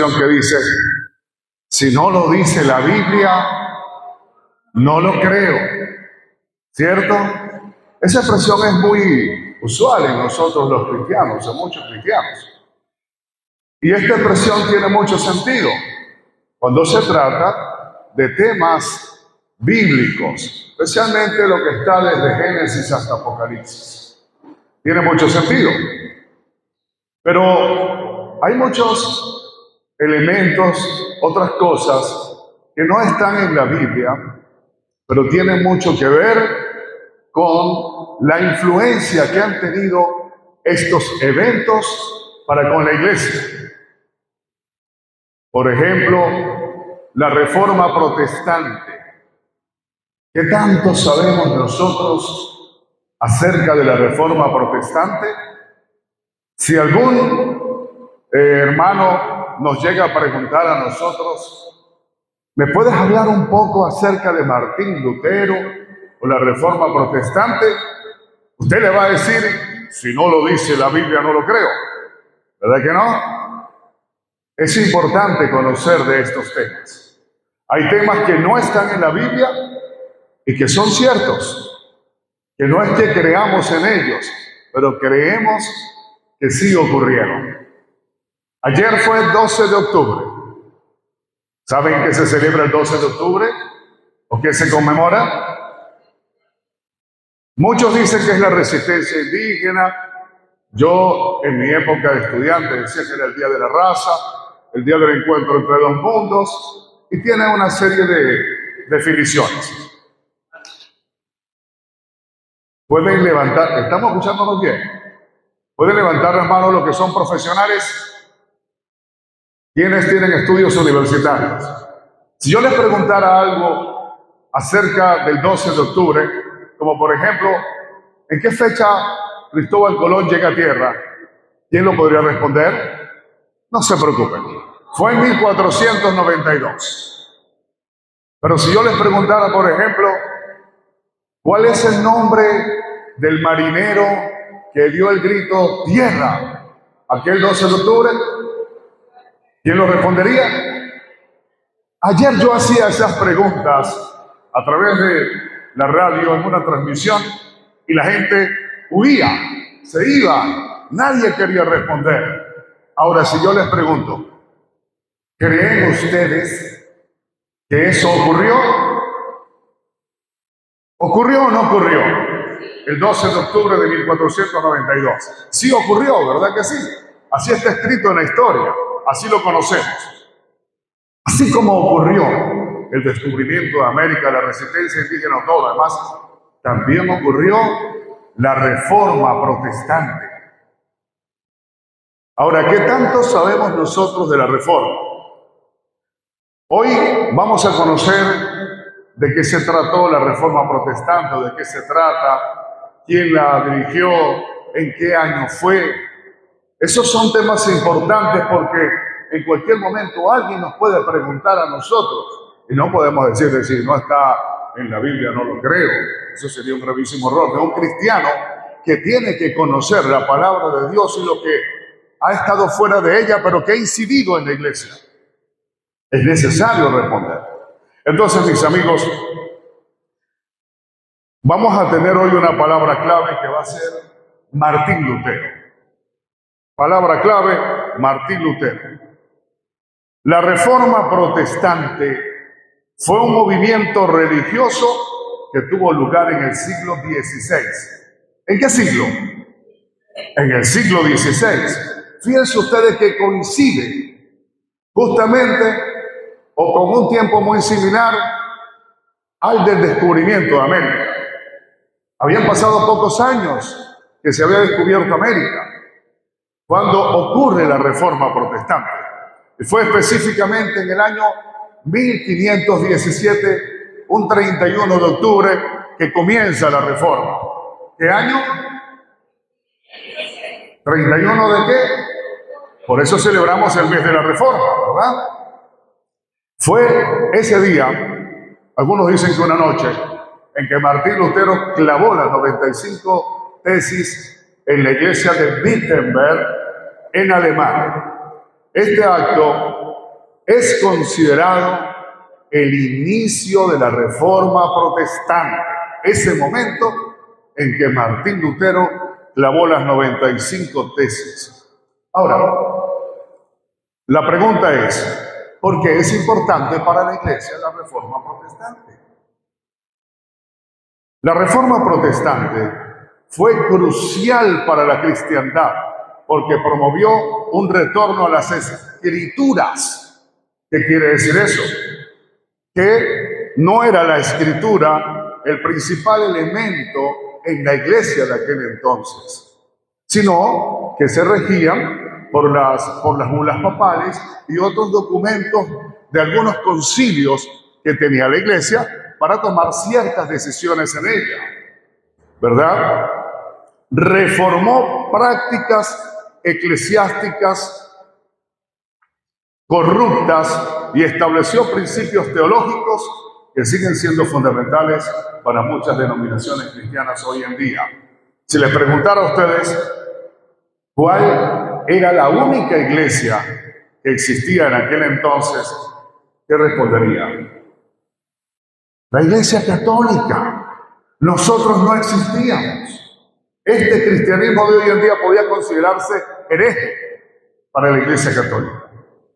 que dice, si no lo dice la Biblia, no lo creo, ¿cierto? Esa expresión es muy usual en nosotros los cristianos, en muchos cristianos. Y esta expresión tiene mucho sentido cuando se trata de temas bíblicos, especialmente lo que está desde Génesis hasta Apocalipsis. Tiene mucho sentido. Pero hay muchos elementos, otras cosas que no están en la Biblia, pero tienen mucho que ver con la influencia que han tenido estos eventos para con la iglesia. Por ejemplo, la Reforma Protestante. ¿Qué tanto sabemos nosotros acerca de la Reforma Protestante? Si algún hermano nos llega a preguntar a nosotros, ¿me puedes hablar un poco acerca de Martín Lutero o la Reforma Protestante? Usted le va a decir, si no lo dice la Biblia no lo creo. ¿Verdad que no? Es importante conocer de estos temas. Hay temas que no están en la Biblia y que son ciertos, que no es que creamos en ellos, pero creemos que sí ocurrieron. Ayer fue el 12 de octubre. ¿Saben qué se celebra el 12 de octubre? ¿O qué se conmemora? Muchos dicen que es la resistencia indígena. Yo, en mi época de estudiante, decía que era el Día de la Raza, el Día del Encuentro entre los Mundos, y tiene una serie de definiciones. Pueden levantar, ¿estamos escuchándonos bien? Pueden levantar las manos los que son profesionales. ¿Quiénes tienen estudios universitarios? Si yo les preguntara algo acerca del 12 de octubre, como por ejemplo, ¿en qué fecha Cristóbal Colón llega a tierra? ¿Quién lo podría responder? No se preocupen. Fue en 1492. Pero si yo les preguntara, por ejemplo, ¿cuál es el nombre del marinero que dio el grito tierra aquel 12 de octubre? ¿Quién lo respondería? Ayer yo hacía esas preguntas a través de la radio en una transmisión y la gente huía, se iba, nadie quería responder. Ahora, si yo les pregunto, ¿creen ustedes que eso ocurrió? ¿Ocurrió o no ocurrió? El 12 de octubre de 1492. Sí ocurrió, ¿verdad que sí? Así está escrito en la historia, así lo conocemos. Así como ocurrió el descubrimiento de América, la resistencia indígena, todo lo demás, también ocurrió la Reforma Protestante. Ahora, ¿qué tanto sabemos nosotros de la Reforma? Hoy vamos a conocer de qué se trató la Reforma Protestante, de qué se trata, quién la dirigió, en qué año fue. Esos son temas importantes porque en cualquier momento alguien nos puede preguntar a nosotros y no podemos decir, no está en la Biblia, no lo creo. Eso sería un gravísimo error de un cristiano que tiene que conocer la palabra de Dios y lo que ha estado fuera de ella, pero que ha incidido en la iglesia. Es necesario responder. Entonces, mis amigos, vamos a tener hoy una palabra clave que va a ser Martín Lutero. Palabra clave, Martín Lutero. La Reforma Protestante fue un movimiento religioso que tuvo lugar en el siglo XVI. ¿En qué siglo? En el siglo XVI. Fíjense ustedes que coincide justamente o con un tiempo muy similar al del descubrimiento de América. Habían pasado pocos años que se había descubierto América cuando ocurre la Reforma Protestante. Y fue específicamente en el año 1517, un 31 de octubre, que comienza la Reforma. ¿Qué año? ¿31 de qué? Por eso celebramos el mes de la Reforma, ¿verdad? Fue ese día, algunos dicen que una noche, en que Martín Lutero clavó las 95 tesis en la iglesia de Wittenberg, en Alemania. Este acto es considerado el inicio de la Reforma Protestante, ese momento en que Martín Lutero clavó las 95 tesis. Ahora, la pregunta es, ¿por qué es importante para la Iglesia la Reforma Protestante? La Reforma Protestante fue crucial para la cristiandad porque promovió un retorno a las Escrituras. ¿Qué quiere decir eso? Que no era la Escritura el principal elemento en la Iglesia de aquel entonces, sino que se regían por las bulas papales y otros documentos de algunos concilios que tenía la Iglesia para tomar ciertas decisiones en ella, ¿verdad? Reformó prácticas eclesiásticas corruptas y estableció principios teológicos que siguen siendo fundamentales para muchas denominaciones cristianas hoy en día. Si les preguntara a ustedes cuál era la única iglesia que existía en aquel entonces, ¿qué responderían? La Iglesia Católica. Nosotros no existíamos. Este cristianismo de hoy en día podía considerarse hereje para la Iglesia Católica.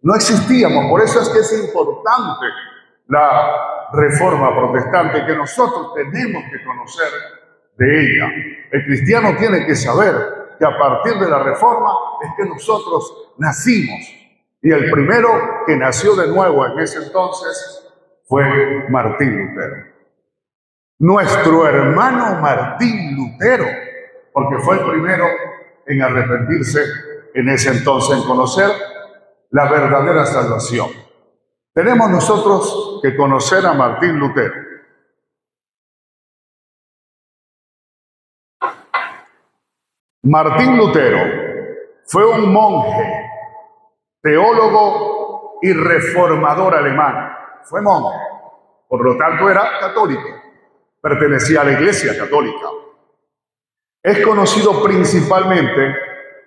No existíamos, por eso es que es importante la Reforma Protestante, que nosotros tenemos que conocer de ella. El cristiano tiene que saber que a partir de la Reforma es que nosotros nacimos. Y el primero que nació de nuevo en ese entonces fue Martín Lutero. Nuestro hermano Martín Lutero, porque fue el primero en arrepentirse en ese entonces, en conocer la verdadera salvación. Tenemos nosotros que conocer a Martín Lutero. Martín Lutero fue un monje, teólogo y reformador alemán. Fue monje, por lo tanto era católico, pertenecía a la Iglesia Católica. Es conocido principalmente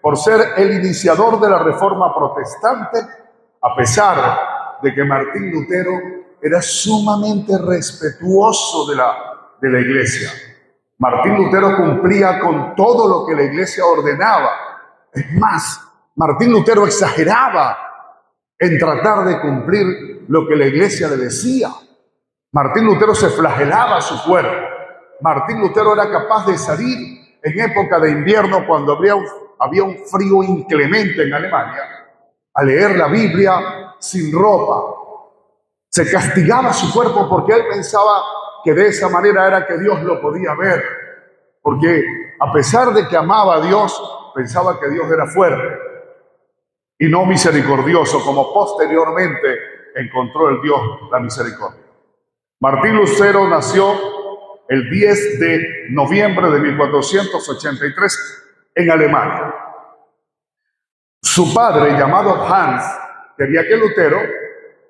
por ser el iniciador de la Reforma Protestante, a pesar de que Martín Lutero era sumamente respetuoso de la Iglesia. Martín Lutero cumplía con todo lo que la Iglesia ordenaba. Es más, Martín Lutero exageraba en tratar de cumplir lo que la Iglesia le decía. Martín Lutero se flagelaba su cuerpo. Martín Lutero era capaz de salir en época de invierno, cuando había un frío inclemente en Alemania, a leer la Biblia sin ropa. Se castigaba su cuerpo porque él pensaba que de esa manera era que Dios lo podía ver. Porque a pesar de que amaba a Dios, pensaba que Dios era fuerte y no misericordioso, como posteriormente encontró el Dios la misericordia. Martín Lutero nació el 10 de noviembre de 1483 en Alemania. Su padre, llamado Hans, quería que Lutero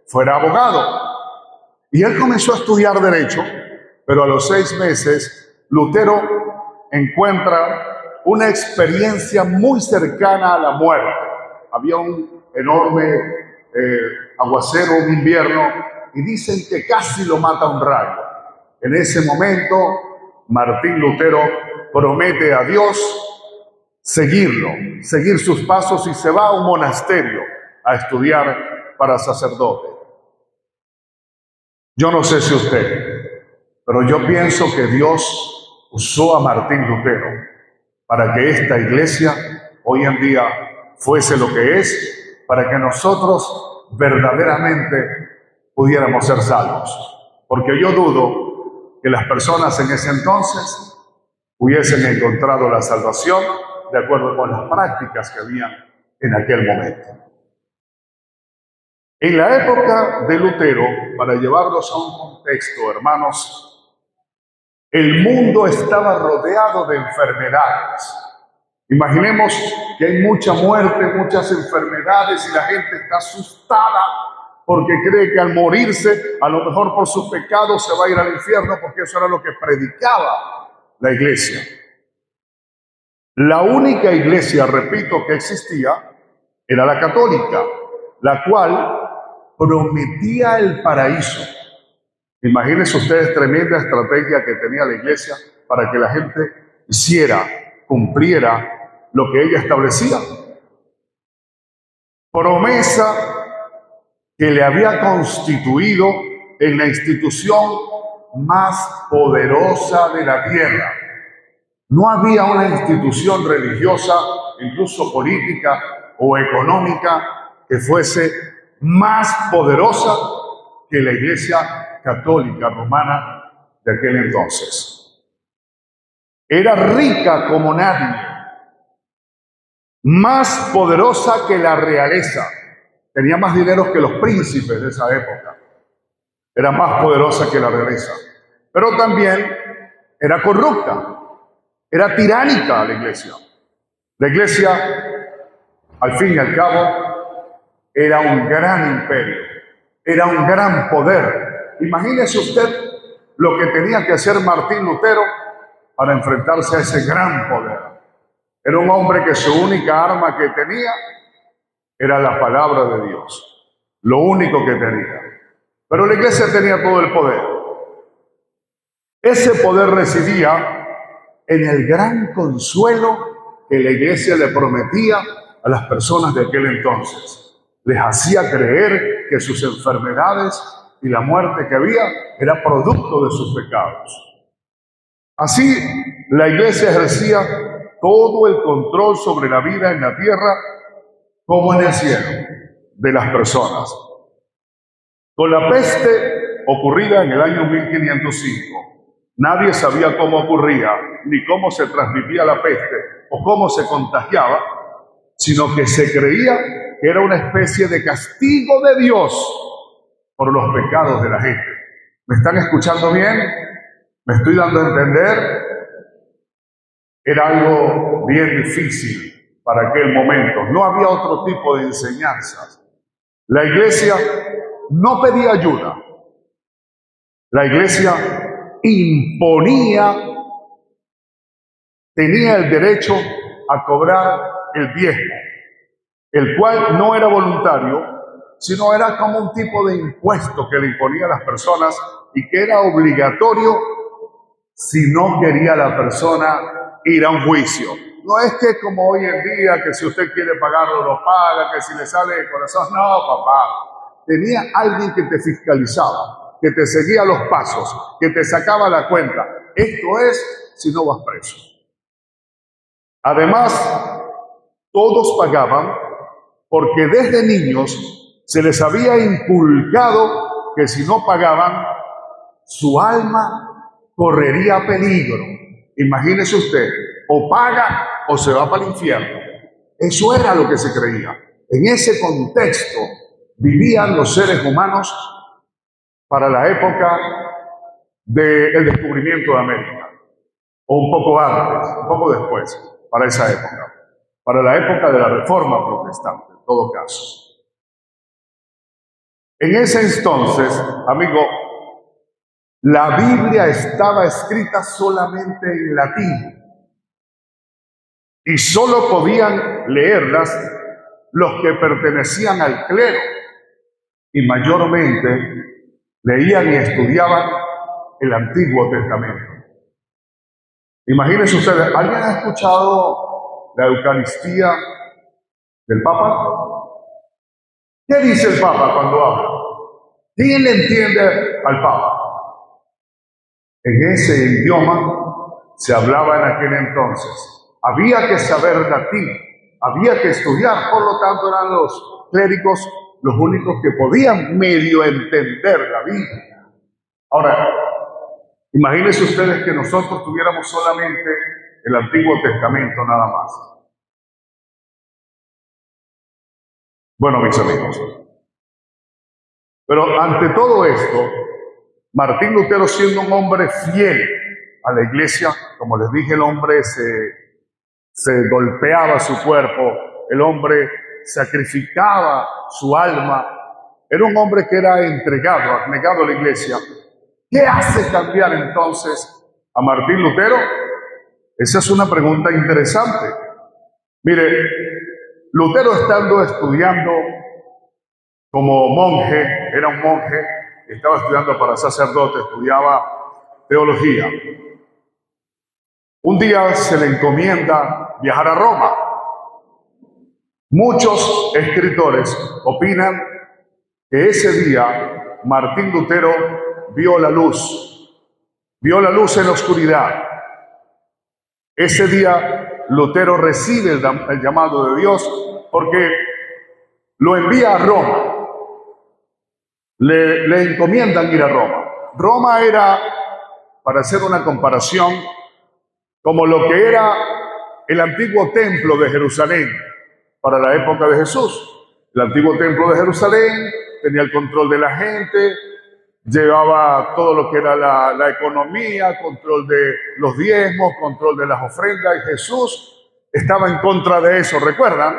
fuera abogado. Y él comenzó a estudiar Derecho, pero a los 6 meses, Lutero encuentra una experiencia muy cercana a la muerte. Había un enorme aguacero, un invierno, y dicen que casi lo mata un rayo. En ese momento, Martín Lutero promete a Dios seguirlo, seguir sus pasos, y se va a un monasterio a estudiar para sacerdote. Yo no sé si usted, pero yo pienso que Dios usó a Martín Lutero para que esta iglesia hoy en día fuese lo que es, para que nosotros verdaderamente pudiéramos ser salvos. Porque yo dudo que las personas en ese entonces hubiesen encontrado la salvación de acuerdo con las prácticas que habían en aquel momento. En la época de Lutero, para llevarlos a un contexto, hermanos, el mundo estaba rodeado de enfermedades. Imaginemos que hay mucha muerte, muchas enfermedades, y la gente está asustada porque cree que al morirse, a lo mejor por sus pecados, se va a ir al infierno, porque eso era lo que predicaba la iglesia. La única iglesia, repito, que existía era la católica, la cual prometía el paraíso. Imagínense ustedes tremenda estrategia que tenía la iglesia para que la gente hiciera, cumpliera lo que ella establecía. Promesa que le había constituido en la institución más poderosa de la tierra. No había una institución religiosa, incluso política o económica, que fuese más poderosa que la Iglesia Católica Romana de aquel entonces. Era rica como nadie, más poderosa que la realeza. Tenía más dinero que los príncipes de esa época. Era más poderosa que la realeza. Pero también era corrupta. Era tiránica la iglesia. La iglesia, al fin y al cabo, era un gran imperio. Era un gran poder. Imagínese usted lo que tenía que hacer Martín Lutero para enfrentarse a ese gran poder. Era un hombre que su única arma que tenía era la palabra de Dios. Lo único que tenía. Pero la iglesia tenía todo el poder. Ese poder residía en el gran consuelo que la iglesia le prometía a las personas de aquel entonces. Les hacía creer que sus enfermedades y la muerte que había era producto de sus pecados. Así, la iglesia ejercía todo el control sobre la vida en la tierra como en el cielo de las personas. Con la peste ocurrida en el año 1505, nadie sabía cómo ocurría, ni cómo se transmitía la peste o cómo se contagiaba, sino que se creía que era una especie de castigo de Dios por los pecados de la gente. ¿Me están escuchando bien? ¿Me estoy dando a entender? Era algo bien difícil para aquel momento. No había otro tipo de enseñanzas. La iglesia no pedía ayuda. La iglesia imponía, tenía el derecho a cobrar el diezmo, el cual no era voluntario, sino era como un tipo de impuesto que le imponía a las personas y que era obligatorio si no quería la persona ir a un juicio. No es que como hoy en día, que si usted quiere pagarlo, lo paga, que si le sale del corazón. No, papá. Tenía alguien que te fiscalizaba, que te seguía los pasos, que te sacaba la cuenta. Esto es si no vas preso. Además, todos pagaban porque desde niños se les había inculcado que si no pagaban, su alma correría peligro. Imagínese usted, o paga o se va para el infierno. Eso era lo que se creía. En ese contexto vivían los seres humanos para la época del descubrimiento de América, o un poco antes, un poco después, para esa época, para la época de la Reforma Protestante, en todo caso. En ese entonces, amigo, la Biblia estaba escrita solamente en latín y solo podían leerlas los que pertenecían al clero y mayormente leían y estudiaban el Antiguo Testamento. Imagínense ustedes, ¿alguien ha escuchado la Eucaristía del Papa? ¿Qué dice el Papa cuando habla? ¿Quién le entiende al Papa? En ese idioma se hablaba en aquel entonces. Había que saber latín, había que estudiar, por lo tanto eran los clérigos los únicos que podían medio entender la Biblia. Ahora, imagínense ustedes que nosotros tuviéramos solamente el Antiguo Testamento nada más. Bueno, mis amigos, pero ante todo esto, Martín Lutero, siendo un hombre fiel a la iglesia, como les dije, el hombre se golpeaba su cuerpo, el hombre sacrificaba su alma, era un hombre que era entregado, abnegado a la iglesia. ¿Qué hace cambiar entonces a Martín Lutero? Esa es una pregunta interesante. Mire, Lutero, estando estudiando como monje, era un monje, estaba estudiando para sacerdote, estudiaba teología. Un día se le encomienda viajar a Roma. Muchos escritores opinan que ese día Martín Lutero vio la luz en la oscuridad. Ese día Lutero recibe el llamado de Dios porque lo envía a Roma. Le encomiendan ir a Roma. Roma era, para hacer una comparación, como lo que era el antiguo templo de Jerusalén para la época de Jesús. El antiguo templo de Jerusalén tenía el control de la gente, llevaba todo lo que era la economía, control de los diezmos, control de las ofrendas, y Jesús estaba en contra de eso. ¿Recuerdan?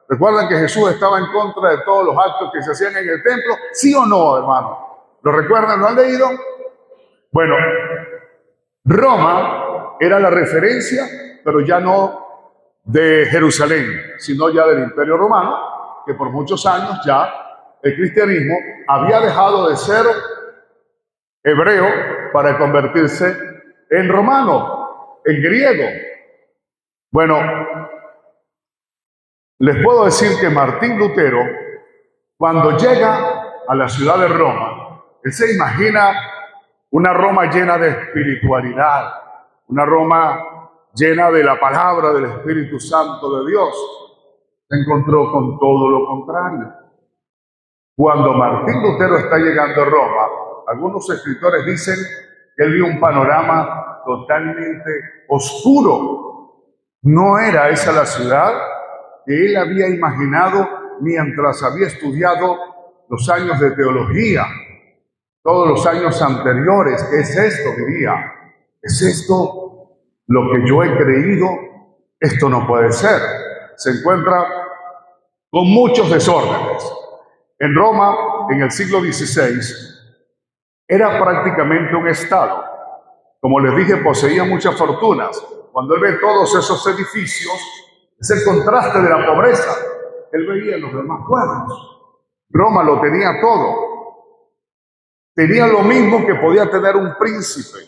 ¿Recuerdan que Jesús estaba en contra de todos los actos que se hacían en el templo? ¿Sí o no, hermano? ¿Lo recuerdan? ¿Lo han leído? Bueno, Roma era la referencia, pero ya no de Jerusalén, sino ya del Imperio Romano, que por muchos años ya el cristianismo había dejado de ser hebreo para convertirse en romano, en griego. Bueno, les puedo decir que Martín Lutero, cuando llega a la ciudad de Roma, él se imagina una Roma llena de espiritualidad, una Roma llena de la palabra del Espíritu Santo de Dios. Se encontró con todo lo contrario. Cuando Martín Lutero está llegando a Roma, algunos escritores dicen que él vio un panorama totalmente oscuro. No era esa la ciudad que él había imaginado mientras había estudiado los años de teología, todos los años anteriores. ¿Qué es esto? Diría, ¿es esto lo que yo he creído? Esto no puede ser. Se encuentra con muchos desórdenes. En Roma, en el siglo XVI, era prácticamente un estado. Como les dije, poseía muchas fortunas. Cuando él ve todos esos edificios, es el contraste de la pobreza. Él veía en los demás pueblos. Roma lo tenía todo. Tenía lo mismo que podía tener un príncipe.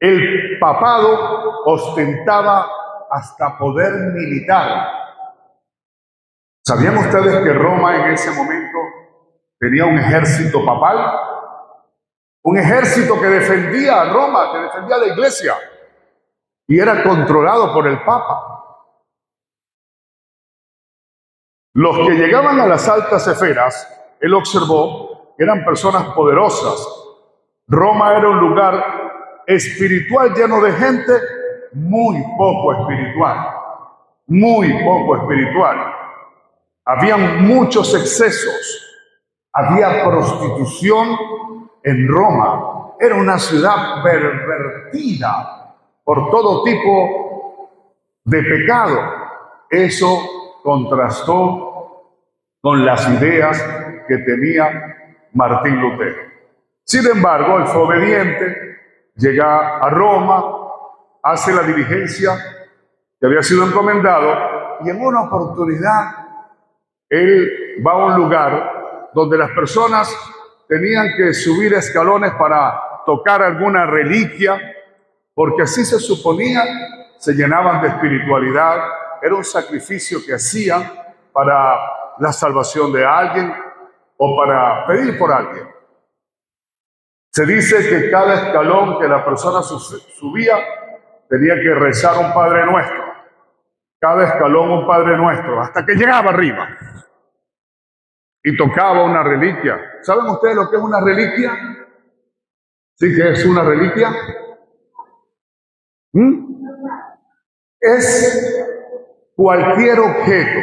El papado ostentaba hasta poder militar. ¿Sabían ustedes que Roma en ese momento tenía un ejército papal? Un ejército que defendía a Roma, que defendía a la iglesia, y era controlado por el Papa. Los que llegaban a las altas esferas, él observó, eran personas poderosas. Roma era un lugar espiritual lleno de gente muy poco espiritual. Muy poco espiritual. Habían muchos excesos. Había prostitución en Roma. Era una ciudad pervertida por todo tipo de pecado. Eso contrastó con las ideas que tenía Martín Lutero. Sin embargo, él fue obediente, llega a Roma, hace la diligencia que había sido encomendado, y en una oportunidad él va a un lugar donde las personas tenían que subir escalones para tocar alguna reliquia, porque así se suponía, se llenaban de espiritualidad. Era un sacrificio que hacían para la salvación de alguien o para pedir por alguien. Se dice que cada escalón que la persona subía tenía que rezar un Padre Nuestro. Cada escalón un Padre Nuestro, hasta que llegaba arriba y tocaba una reliquia. ¿Saben ustedes lo que es una reliquia? ¿Sí que es una reliquia? Es cualquier objeto,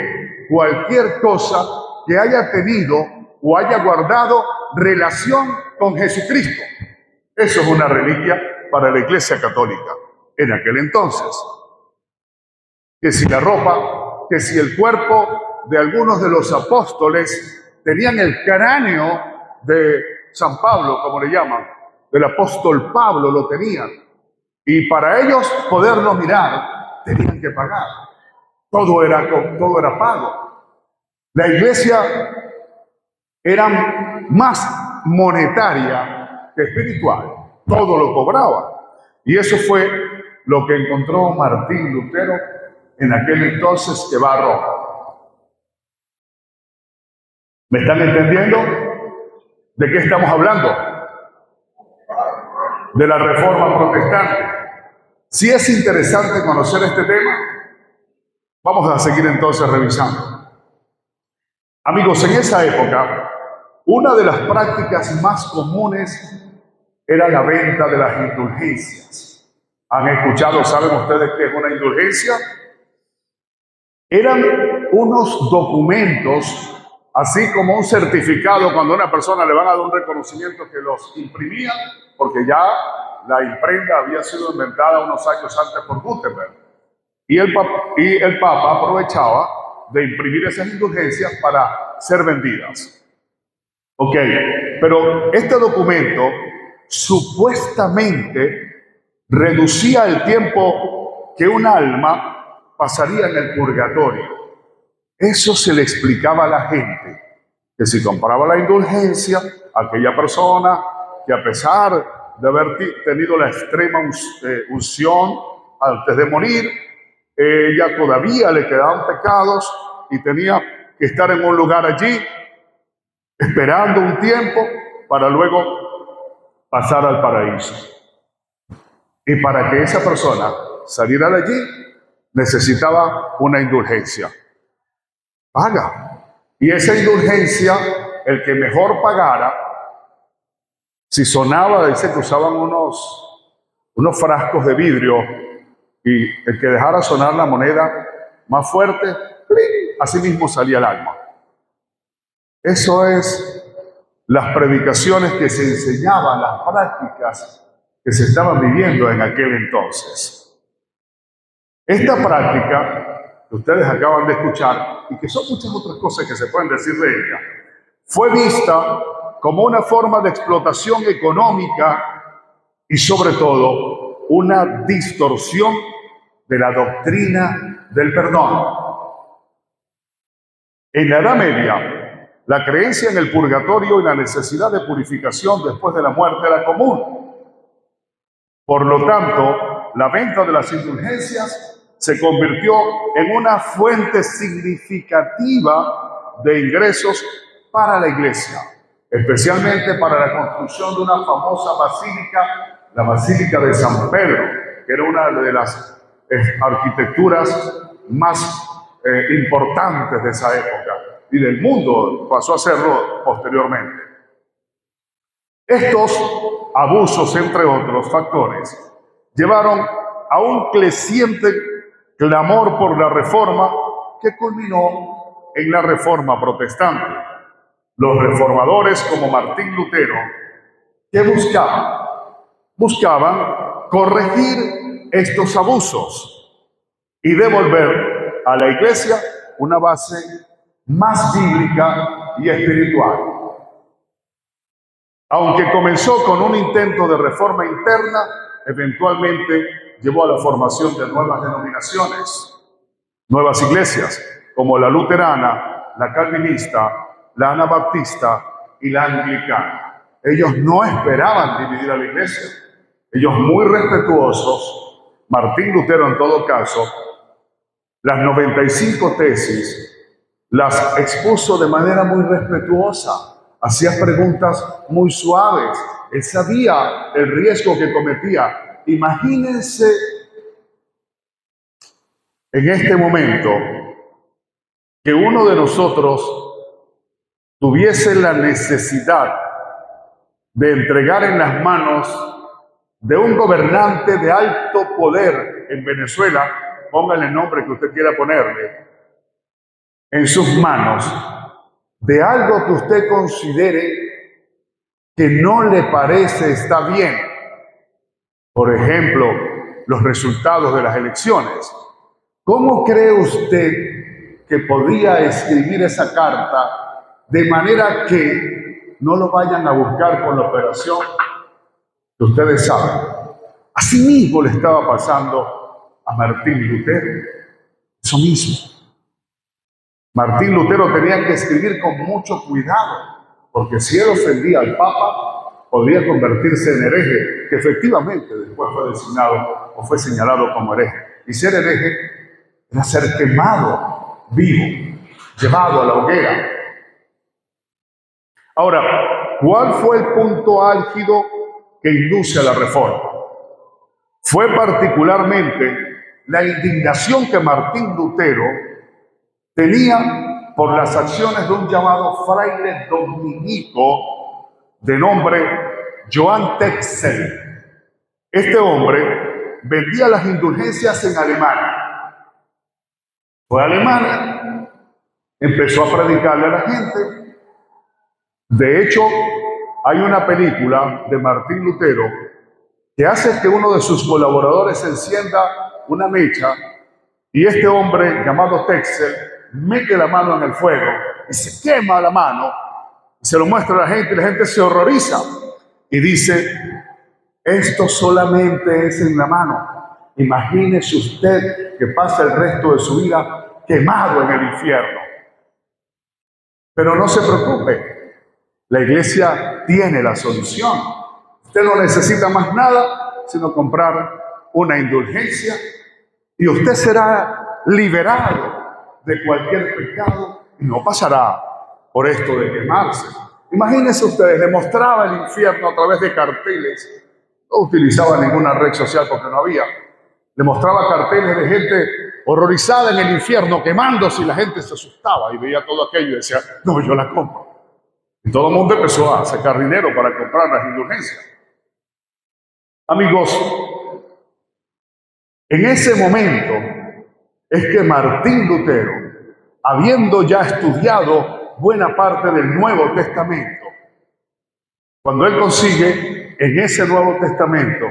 cualquier cosa que haya tenido o haya guardado relación con Jesucristo. Eso es una reliquia para la Iglesia Católica en aquel entonces. Que si la ropa, que si el cuerpo de algunos de los apóstoles tenían el cráneo de San Pablo, como le llaman, del apóstol Pablo, lo tenían. Y para ellos poderlo mirar, tenían que pagar. Todo era pago. La iglesia eran más monetaria que espiritual. Todo lo cobraba. Y eso fue lo que encontró Martín Lutero en aquel entonces que va a Roma. ¿Me están entendiendo? ¿De qué estamos hablando? De la Reforma Protestante. Si es interesante conocer este tema, vamos a seguir entonces revisando. Amigos, en esa época, una de las prácticas más comunes era la venta de las indulgencias. ¿Han escuchado, saben ustedes qué es una indulgencia? Eran unos documentos, así como un certificado cuando a una persona le van a dar un reconocimiento, que los imprimían, porque ya la imprenta había sido inventada unos años antes por Gutenberg. Y el Papa aprovechaba de imprimir esas indulgencias para ser vendidas. Ok, pero este documento supuestamente reducía el tiempo que un alma pasaría en el purgatorio. Eso se le explicaba a la gente, que si compraba la indulgencia, aquella persona que a pesar de haber tenido la extrema unción antes de morir, ella todavía le quedaban pecados y tenía que estar en un lugar allí, esperando un tiempo para luego pasar al paraíso. Y para que esa persona saliera de allí, necesitaba una indulgencia. Paga. Y esa indulgencia, el que mejor pagara, si sonaba, dice que usaban unos frascos de vidrio, y el que dejara sonar la moneda más fuerte, así mismo salía el alma. Eso es las predicaciones que se enseñaban, las prácticas que se estaban viviendo en aquel entonces. Esta práctica que ustedes acaban de escuchar, y que son muchas otras cosas que se pueden decir de ella, fue vista como una forma de explotación económica y sobre todo una distorsión de la doctrina del perdón. En la Edad Media, la creencia en el purgatorio y la necesidad de purificación después de la muerte era común. Por lo tanto, la venta de las indulgencias se convirtió en una fuente significativa de ingresos para la Iglesia, especialmente para la construcción de una famosa basílica, la Basílica de San Pedro, que era una de las arquitecturas más importantes de esa época y del mundo, pasó a serlo posteriormente. Estos abusos, entre otros factores, llevaron a un creciente clamor por la reforma que culminó en la Reforma Protestante. Los reformadores como Martín Lutero, ¿qué buscaban? Buscaban corregir estos abusos y devolver a la Iglesia una base más bíblica y espiritual. Aunque comenzó con un intento de reforma interna, eventualmente llevó a la formación de nuevas denominaciones, nuevas iglesias, como la luterana, la calvinista, la anabaptista y la anglicana. Ellos no esperaban dividir a la iglesia. Ellos, muy respetuosos, Martín Lutero en todo caso, las 95 tesis las expuso de manera muy respetuosa. Hacía preguntas muy suaves. Él sabía el riesgo que cometía. Imagínense en este momento que uno de nosotros tuviese la necesidad de entregar en las manos de un gobernante de alto poder en Venezuela, póngale el nombre que usted quiera ponerle, en sus manos, de algo que usted considere que no le parece está bien. Por ejemplo, los resultados de las elecciones. ¿Cómo cree usted que podía escribir esa carta de manera que no lo vayan a buscar con la operación que ustedes saben? Así mismo le estaba pasando a Martín Lutero. Eso mismo. Martín Lutero tenía que escribir con mucho cuidado. porque si él ofendía al Papa, podría convertirse en hereje, que efectivamente después fue designado o fue señalado como hereje. Y ser hereje era ser quemado vivo, llevado a la hoguera. Ahora, ¿cuál fue el punto álgido que induce a la reforma? Fue particularmente la indignación que Martín Lutero tenía por las acciones de un llamado fraile dominico de nombre Johann Tetzel. Este hombre vendía las indulgencias en Alemania. Fue a Alemania, empezó a predicarle a la gente. De hecho, hay una película de Martín Lutero que hace que uno de sus colaboradores encienda una mecha y este hombre llamado Tetzel mete la mano en el fuego y se quema la mano y se lo muestra a la gente y la gente se horroriza y dice: esto solamente es en la mano. Imagínese usted que pasa el resto de su vida quemado en el infierno. Pero no se preocupe, la iglesia tiene la solución. Usted no necesita más nada sino comprar una indulgencia y usted será liberado de cualquier pecado y no pasará por esto de quemarse. Imagínense ustedes, le mostraba el infierno a través de carteles. No utilizaba ninguna red social porque no había. Le mostraba carteles de gente horrorizada en el infierno, quemándose, y la gente se asustaba y veía todo aquello y decía: no, yo la compro. Y todo el mundo empezó a sacar dinero para comprar las indulgencias. Amigos, en ese momento es que Martín Lutero, habiendo ya estudiado buena parte del Nuevo Testamento, cuando él consigue en ese Nuevo Testamento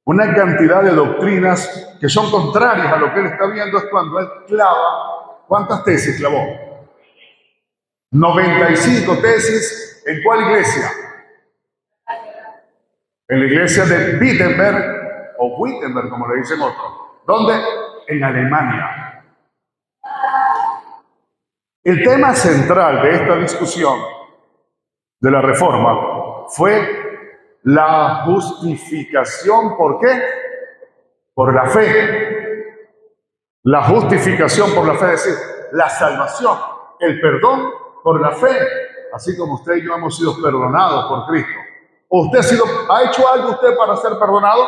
una cantidad de doctrinas que son contrarias a lo que él está viendo, es cuando él clava. ¿Cuántas tesis clavó? 95 tesis. ¿En cuál iglesia? En la iglesia de Wittenberg, o Wittenberg como le dicen otros. ¿Dónde? En Alemania. El tema central de esta discusión de la Reforma fue la justificación. ¿Por qué? Por la fe. La justificación por la fe, es decir, la salvación, el perdón por la fe, así como usted y yo hemos sido perdonados por Cristo. ¿O usted ha hecho algo usted para ser perdonado?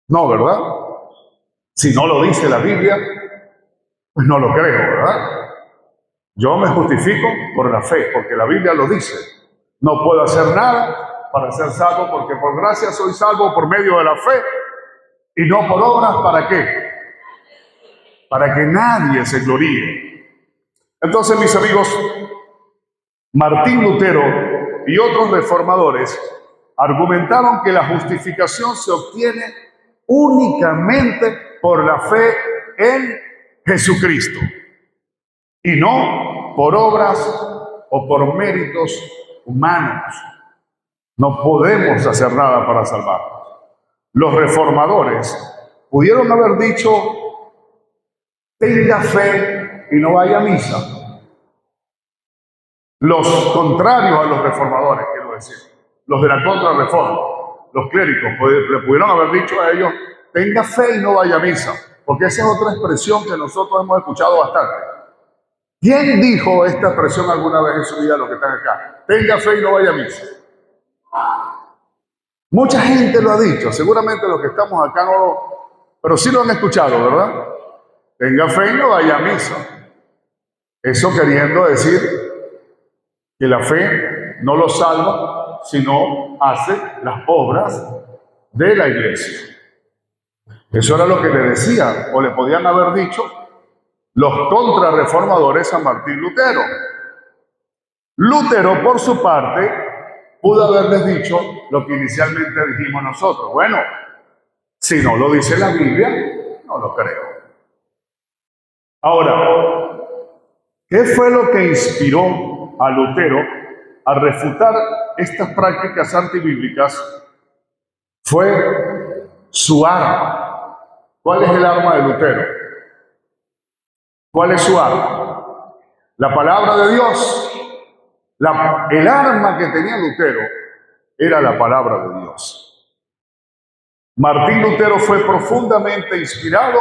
No, ¿verdad? Si no lo dice la Biblia, pues no lo creo, ¿verdad? Yo me justifico por la fe, porque la Biblia lo dice. No puedo hacer nada para ser salvo, porque por gracia soy salvo por medio de la fe y no por obras. ¿Para qué? Para que nadie se gloríe. Entonces, mis amigos, Martín Lutero y otros reformadores argumentaron que la justificación se obtiene únicamente por la fe en Jesucristo y no por obras o por méritos humanos. No podemos hacer nada para salvarnos. Los reformadores pudieron haber dicho: tenga fe y no vaya a misa. Los contrarios a los reformadores, quiero decir, los de la contrarreforma, los clérigos, le pudieron haber dicho a ellos: tenga fe y no vaya a misa, porque esa es otra expresión que nosotros hemos escuchado bastante. ¿Quién dijo esta expresión alguna vez en su vida, los que están acá? Tenga fe y no vaya a misa. Mucha gente lo ha dicho, seguramente los que estamos acá no lo, pero sí lo han escuchado, ¿verdad? Tenga fe y no vaya a misa. Eso queriendo decir que la fe no lo salva, sino hace las obras de la iglesia. Eso era lo que le decían, o le podían haber dicho, los contrarreformadores a Martín Lutero. Lutero, por su parte, pudo haberles dicho lo que inicialmente dijimos nosotros: bueno, si no lo dice la Biblia, no lo creo. Ahora, ¿qué fue lo que inspiró a Lutero a refutar estas prácticas antibíblicas? Fue su arma. ¿Cuál es el arma de Lutero? ¿Cuál es su arma? La palabra de Dios. El arma que tenía Lutero era la palabra de Dios. Martín Lutero fue profundamente inspirado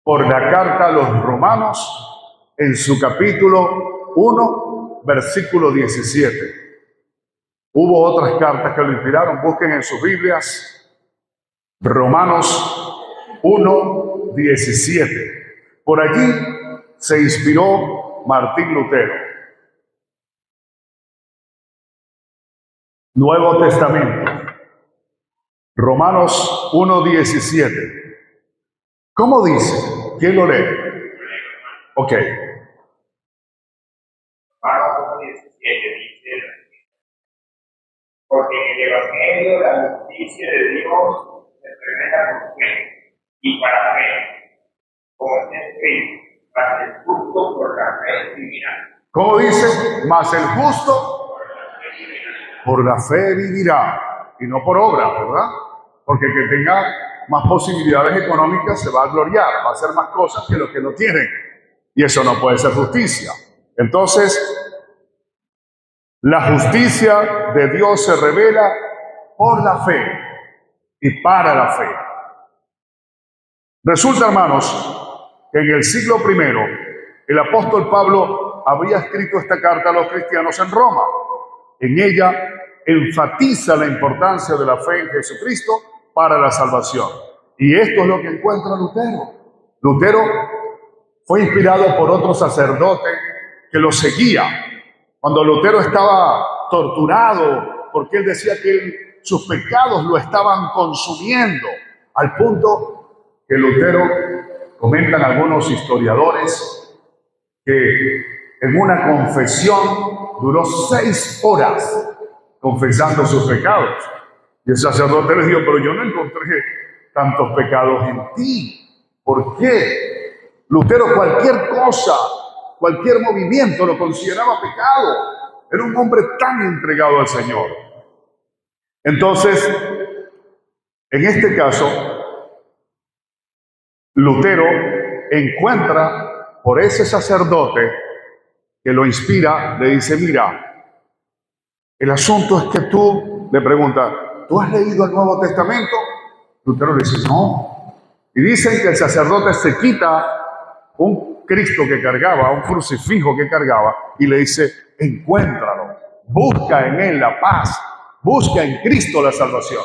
por la carta a los Romanos en su capítulo 1, versículo 17. Hubo otras cartas que lo inspiraron, busquen en sus Biblias, Romanos 1, 17. Por allí se inspiró Martín Lutero. Nuevo Testamento, Romanos 1, 17. ¿Cómo dice? ¿Quién lo lee? Ok. Romanos 1:17 dice: porque en el Evangelio la justicia de Dios se revela por fe y para fe, como está escrito, mas el justo por la fe vivirá. ¿Cómo dice? Mas el justo por la fe vivirá, y no por obra, ¿verdad? Porque el que tenga más posibilidades económicas se va a gloriar, va a hacer más cosas que los que no tienen. Y eso no puede ser justicia. Entonces, la justicia de Dios se revela por la fe y para la fe. Resulta, hermanos, que en el siglo I, el apóstol Pablo había escrito esta carta a los cristianos en Roma. En ella enfatiza la importancia de la fe en Jesucristo para la salvación. Y esto es lo que encuentra Lutero. Lutero fue inspirado por otro sacerdote que lo seguía. Cuando Lutero estaba torturado, porque él decía que sus pecados lo estaban consumiendo, al punto que Lutero, comentan algunos historiadores, que en una confesión duró 6 horas confesando sus pecados. Y el sacerdote le dijo: pero yo no encontré tantos pecados en ti. ¿Por qué? Lutero cualquier cosa, cualquier movimiento lo consideraba pecado. Era un hombre tan entregado al Señor. Entonces, en este caso, Lutero encuentra por ese sacerdote que lo inspira, le dice: mira, el asunto es que tú, le pregunta, ¿tú has leído el Nuevo Testamento? Lutero le dice: no. Y dicen que el sacerdote se quita un Cristo que cargaba, un crucifijo que cargaba, y le dice: encuéntralo, busca en él la paz, busca en Cristo la salvación.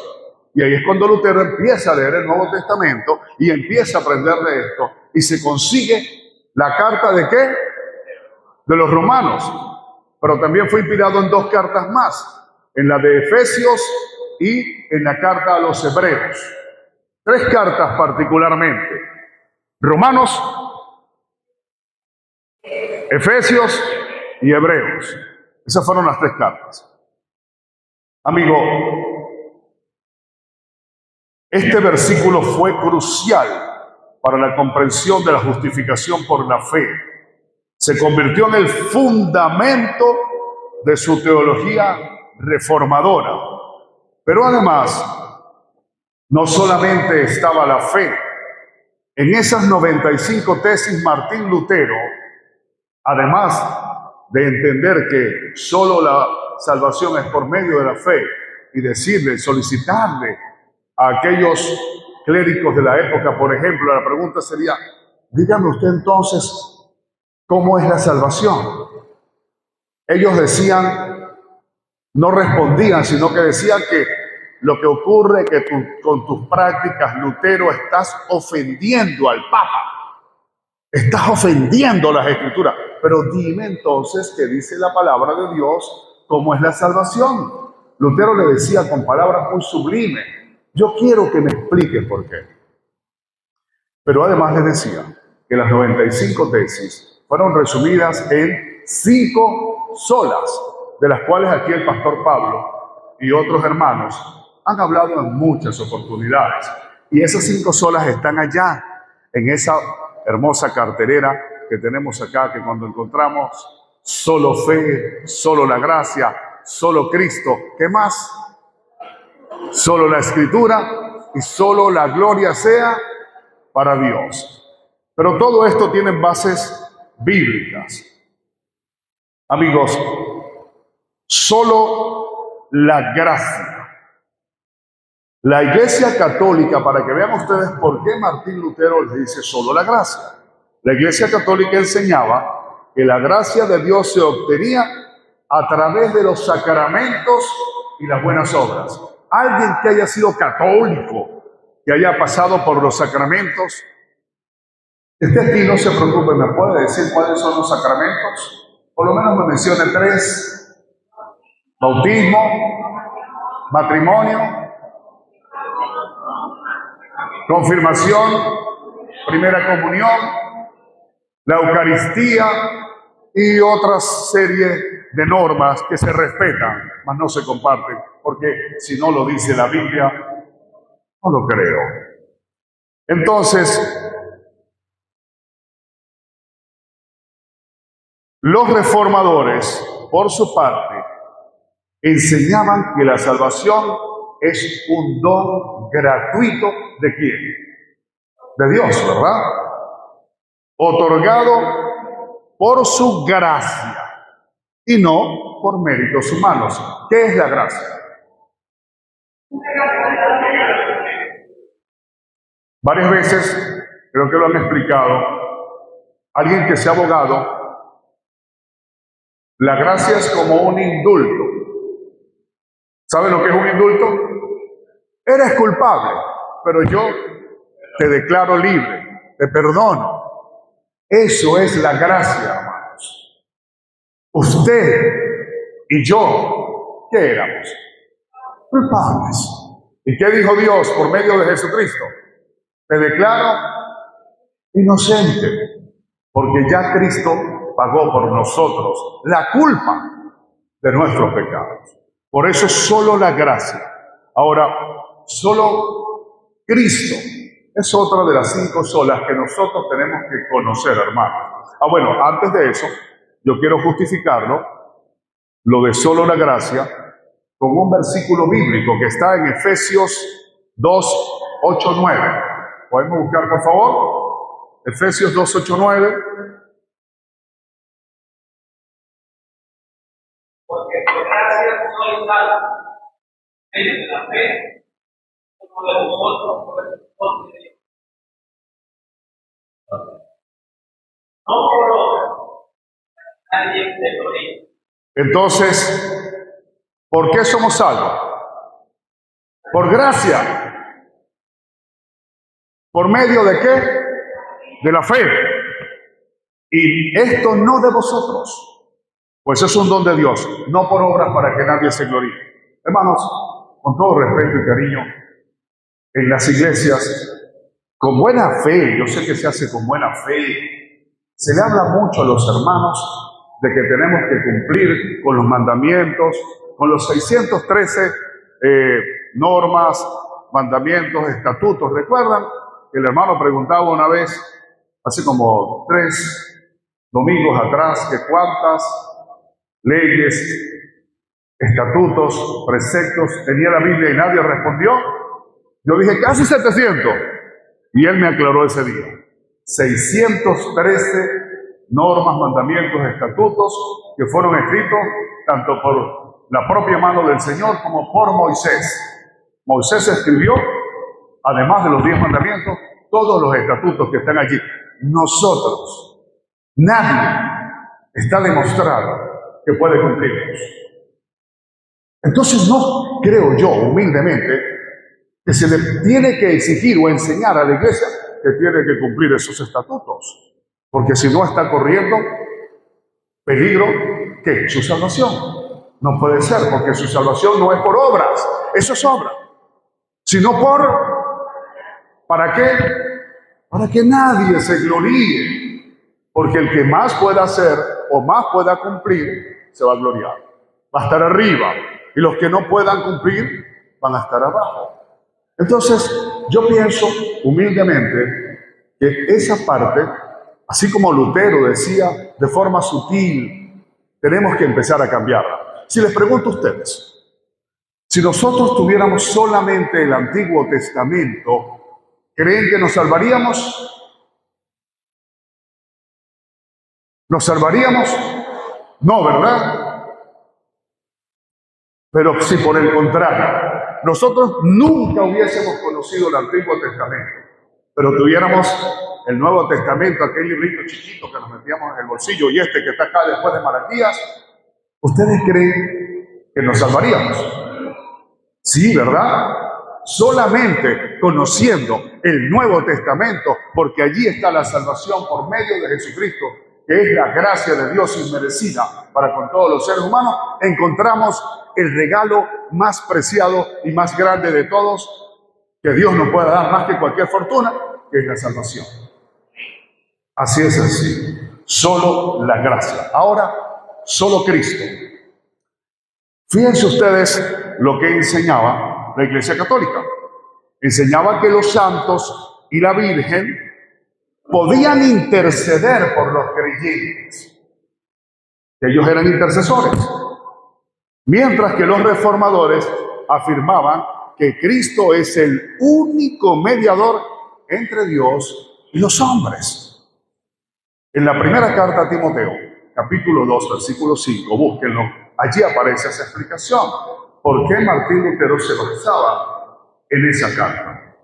Y ahí es cuando Lutero empieza a leer el Nuevo Testamento y empieza a aprender de esto, y se consigue la carta ¿de qué? De los Romanos. Pero también fue inspirado en 2 cartas más, en la de Efesios y en la carta a los Hebreos. 3 cartas particularmente: Romanos, Efesios y Hebreos. Esas fueron las 3 cartas. Amigo, este versículo fue crucial para la comprensión de la justificación por la fe. Se convirtió en el fundamento de su teología reformadora. Pero además, no solamente estaba la fe. En esas 95 tesis, Martín Lutero, además de entender que solo la salvación es por medio de la fe, y decirle, solicitarle a aquellos clérigos de la época, por ejemplo, la pregunta sería: dígame usted entonces, ¿cómo es la salvación? Ellos decían, no respondían, sino que decían que lo que ocurre es que con tus prácticas, Lutero, estás ofendiendo al Papa. Estás ofendiendo las Escrituras. Pero dime entonces qué dice la palabra de Dios, cómo es la salvación. Lutero le decía con palabras muy sublimes: yo quiero que me expliques por qué. Pero además le decía que las 95 tesis fueron resumidas en 5 solas, de las cuales aquí el pastor Pablo y otros hermanos han hablado en muchas oportunidades. Y esas 5 solas están allá, en esa hermosa cartelera que tenemos acá, que cuando encontramos solo fe, solo la gracia, solo Cristo, ¿qué más? Solo la Escritura y solo la gloria sea para Dios. Pero todo esto tiene bases bíblicas. Amigos, Solo la gracia. La Iglesia Católica, para que vean ustedes por qué Martín Lutero les dice solo la gracia. La Iglesia Católica enseñaba que la gracia de Dios se obtenía a través de los sacramentos y las buenas obras. Alguien que haya sido católico, que haya pasado por los sacramentos, aquí no se preocupe, ¿me puede decir cuáles son los sacramentos? Por lo menos me mencione 3. Bautismo, matrimonio, confirmación, primera comunión, la Eucaristía y otra serie de normas que se respetan, mas no se comparten, porque si no lo dice la Biblia, no lo creo. Entonces, los reformadores, por su parte, enseñaban que la salvación es un don gratuito ¿de quién? De Dios, ¿verdad? Otorgado por su gracia y no por méritos humanos. ¿Qué es la gracia? Varias veces, creo que lo han explicado, alguien que sea abogado, la gracia es como un indulto. ¿Sabe lo que es un indulto? Eres culpable, pero yo te declaro libre, te perdono. Eso es la gracia, hermanos. Usted y yo, ¿qué éramos? Culpables. ¿Y qué dijo Dios por medio de Jesucristo? Te declaro inocente, porque ya Cristo pagó por nosotros la culpa de nuestros pecados. Por eso solo la gracia. Ahora, solo Cristo es otra de las 5 solas que nosotros tenemos que conocer, hermanos. Bueno, antes de eso, yo quiero justificarlo, lo de solo la gracia, con un versículo bíblico que está en Efesios 2, 8, 9. ¿Podemos buscar, por favor? Efesios 2, 8, 9. Porque por gracia sois salvos, mediante la fe, como de vosotros por el don de Dios. No por obra, nadie se gloria. Entonces, ¿por qué somos salvos? Por gracia. ¿Por medio de qué? De la fe. Y esto no de vosotros, pues es un don de Dios, no por obras para que nadie se gloríe. Hermanos, con todo respeto y cariño, en las iglesias, con buena fe, yo sé que se hace con buena fe, se le habla mucho a los hermanos de que tenemos que cumplir con los mandamientos, con los 613 normas, mandamientos, estatutos. ¿Recuerdan? El hermano preguntaba una vez, hace como 3 domingos atrás, que cuántas leyes, estatutos, preceptos tenía la Biblia y nadie respondió. Yo dije casi 700 y él me aclaró ese día. 613 normas, mandamientos, estatutos que fueron escritos tanto por la propia mano del Señor como por Moisés. Moisés escribió, además de los 10 mandamientos, todos los estatutos que están allí. Nosotros, nadie está demostrado que puede cumplirlos. Entonces no creo yo, humildemente, que se le tiene que exigir o enseñar a la iglesia que tiene que cumplir esos estatutos, porque si no está corriendo peligro, ¿qué? Su salvación. No puede ser, porque su salvación no es por obras, eso es obra, sino ¿para qué? Para que nadie se gloríe, porque el que más pueda hacer o más pueda cumplir, se va a gloriar, va a estar arriba, y los que no puedan cumplir, van a estar abajo. Entonces, yo pienso humildemente que esa parte, así como Lutero decía de forma sutil, tenemos que empezar a cambiarla. Si les pregunto a ustedes, si nosotros tuviéramos solamente el Antiguo Testamento, ¿creen que nos salvaríamos? ¿Nos salvaríamos? No, ¿verdad? Pero si por el contrario, nosotros nunca hubiésemos conocido el Antiguo Testamento, pero tuviéramos el Nuevo Testamento, aquel librito chiquito que nos metíamos en el bolsillo y este que está acá después de Malaquías, ¿ustedes creen que nos salvaríamos? Sí, ¿verdad? Solamente conociendo el Nuevo Testamento, porque allí está la salvación por medio de Jesucristo, que es la gracia de Dios inmerecida para con todos los seres humanos, encontramos el regalo más preciado y más grande de todos, que Dios nos puede dar más que cualquier fortuna, que es la salvación. Así es así. Solo la gracia. Ahora, solo Cristo. Fíjense ustedes lo que enseñaba la Iglesia Católica. Enseñaba que los santos y la Virgen podían interceder por los creyentes. Ellos eran intercesores. Mientras que los reformadores afirmaban que Cristo es el único mediador entre Dios y los hombres. En la primera carta a Timoteo, capítulo 2, versículo 5, búsquenlo, allí aparece esa explicación. ¿Por qué Martín Lutero se basaba en esa carta?